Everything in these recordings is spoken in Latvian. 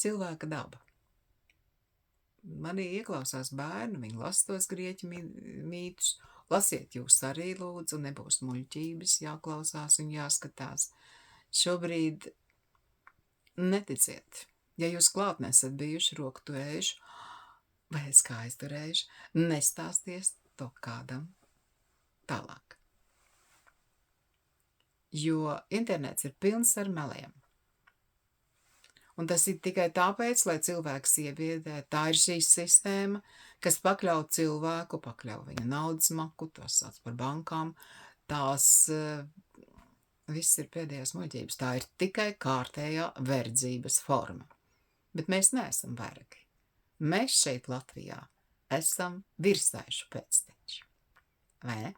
cilvēka daba. Manī ieklausās bērni, viņi lasa tos grieķu mītus. Lasiet jūs arī, lūdzu, nebūs muļķības, jāklausās un jāskatās. Šobrīd neticiet. Ja jūs klāt nesat bijuši roku turējuši, vai es kā aizturējuši, nestāsties to kādam tālāk. Jo internets ir pilns ar meliem. Un tas ir tikai tāpēc, lai cilvēks iebiedē. Tā ir šī sistēma, kas pakļauj cilvēku, pakļauj viņa naudas maku, tos sauc par bankām. Tās viss ir pēdējās muļķības. Tā ir tikai kārtējā verdzības forma. Bet mēs neesam vergi. Mēs šeit Latvijā esam virsējuši pēcteči. Vai ne?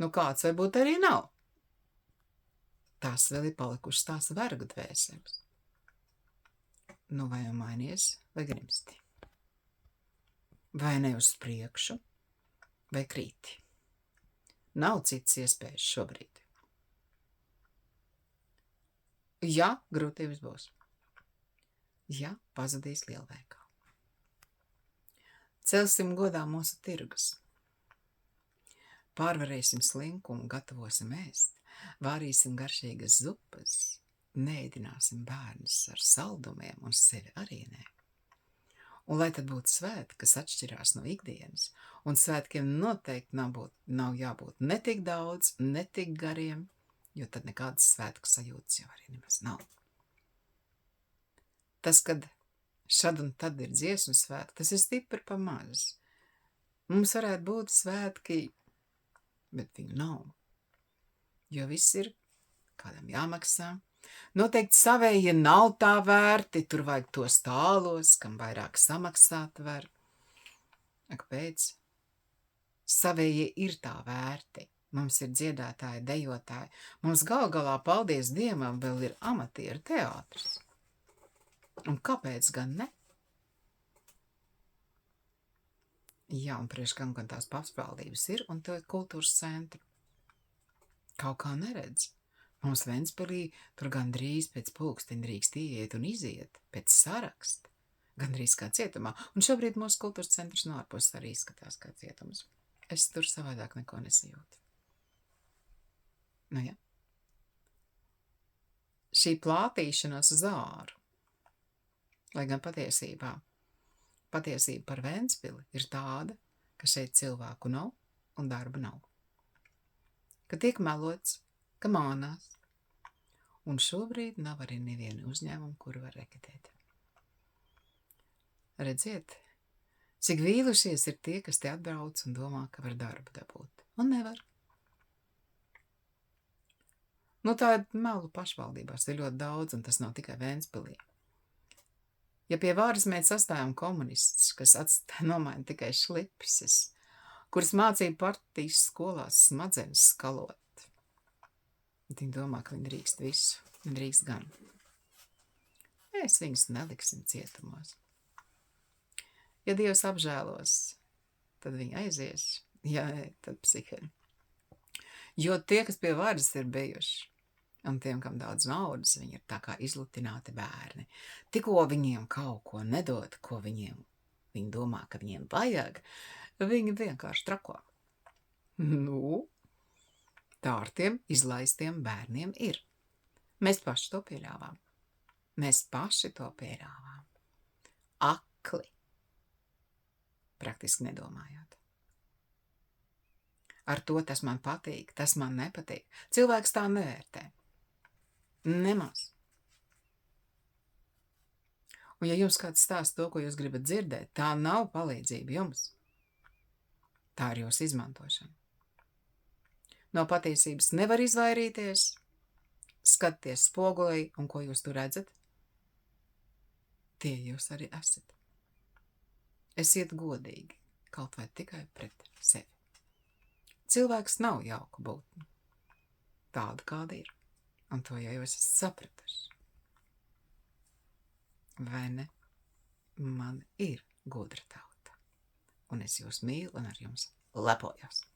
Nu kāds varbūt arī nav. Tās vēl ir palikušas tās vergu dvēseles. Nu vai mainies, vai grimsti? Vai ne uz priekšu, vai krīti? Nav citas iespējas šobrīd. Ja grūtības būs. Ja pazudīs lielveikā. Celsim godā mūsu tirgus. Pārvarēsim slinkumu, gatavosim ēst. Vārīsim garšīgas zupas, neēdināsim bērnus ar saldumiem un sevi arī nē. Un lai tad būtu svētki, kas atšķirās no ikdienas, un svētkiem noteikti nav jābūt ne tik daudz, ne tik gariem, jo tad nekādas svētku sajūtas jau arī nemaz nav. Tas, kad šad un tad ir dziesmu svētki, tas ir stipri pa maz. Mums varētu būt svētki, bet viņu nav. Jo viss ir kādam jāmaksā. Noteikti savējie nav tā vērti, tur vajag tos tālos, kam vairāk samaksāt var. Kāpēc? Savējie ir tā vērti. Mums ir dziedātāji, dejotāji. Mums galā, paldies Dievam, vēl ir amatieru teātris. Un kāpēc gan ne? Jā, un priekš kam gan tās pašvaldības ir, un to ir kultūras centri. Kaut kā neredz. Mums Ventspilī tur gandrīz pēc pulksteņa drīkst ieiet un iziet, pēc saraksta. Gandrīz kā cietumā. Un šobrīd mūsu kultūras centrs no ārpuses arī izskatās kā cietums. Es tur savādāk neko nesajūtu. Nu jā. Šī plātīšanās uz āru, lai gan patiesība par Ventspili ir tāda, ka šeit cilvēku nav un darba nav. Ka tiek melots, ka mānās. Un šobrīd nav arī neviena uzņēmuma, kuru var reketēt. Redziet, cik vīlušies ir tie, kas te atbrauc un domā, ka var darbu dabūt. Un nevar. Nu tādu melu pašvaldībās ir ļoti daudz, un tas nav tikai Ventspilī. Ja pie vāras mēs sastājam komunistus, kas nomaina tikai šlipses, kuras mācīja partijas skolās smadzenes skalot. Viņi domā, ka viņi drīkst visu. Viņi drīkst gan. Mēs viņus neliksim cietumos. Ja Dievs apžēlos, tad viņi aizies. Ja nē, tad psihēļi. Jo tie, kas pie varas ir bijuši, un tiem, kam daudz naudas, viņi ir tā kā izlutināti bērni. Tikko viņiem kaut ko nedod, ko viņi domā, ka viņiem vajag, viņi vienkārši trako. Nu, tā ar tiem izlaistiem bērniem ir. Mēs paši to pieļāvām. Akli. Praktiski nedomājot. Ar to tas man patīk, tas man nepatīk. Cilvēks tā nevērtē. Nemaz. Un ja jums kāds stāsta to, ko jūs gribat dzirdēt, tā nav palīdzība jums. Tā ir jūsu izmantošana. No patiesības nevar izvairīties. Skatieties spogulī, un ko jūs tur redzat? Tie jūs arī esat. Esiet godīgi, kaut vai tikai pret sevi. Cilvēks nav jauka būtne. Tāda, kāda ir. Un to jau jūs esat sapratuši. Vai ne? Man ir gudra tauta. Un es jūs mīlu un ar jums lepojos.